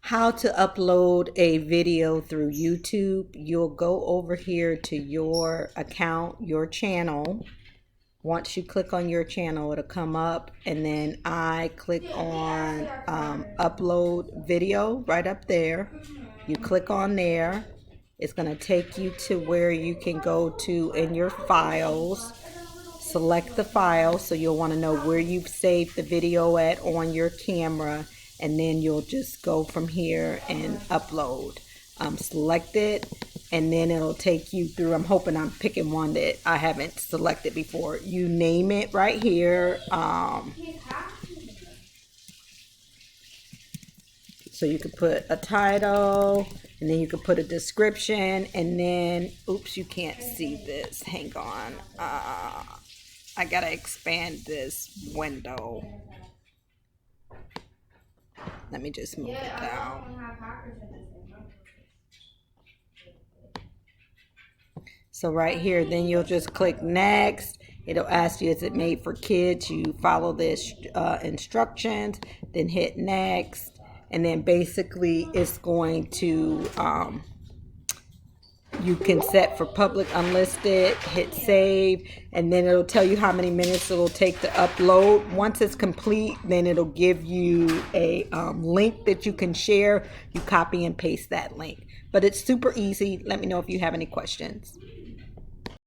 how to upload a video through YouTube. You'll go over here to your account, your channel. Once you click on your channel, it'll come up, and then I click on upload video right up there. You click on there. It's going to take you to where you can go to in your files. Select the file, so you'll want to know where you've saved the video at on your camera, and then you'll just go from here and upload. Select it, and then it'll take you through. I'm hoping I'm picking one that I haven't selected before. You name it right here. So you could put a title, and then you could put a description, and then, oops, you can't see this. Hang on. I gotta expand this window. Let me just move it down. So right here, then you'll just click next. It'll ask you, is it made for kids? You follow the instructions, then hit next. And then basically it's going to, you can set for public unlisted, hit save, and then it'll tell you how many minutes it'll take to upload. Once it's complete, then it'll give you a link that you can share. You copy and paste that link. But it's super easy. Let me know if you have any questions.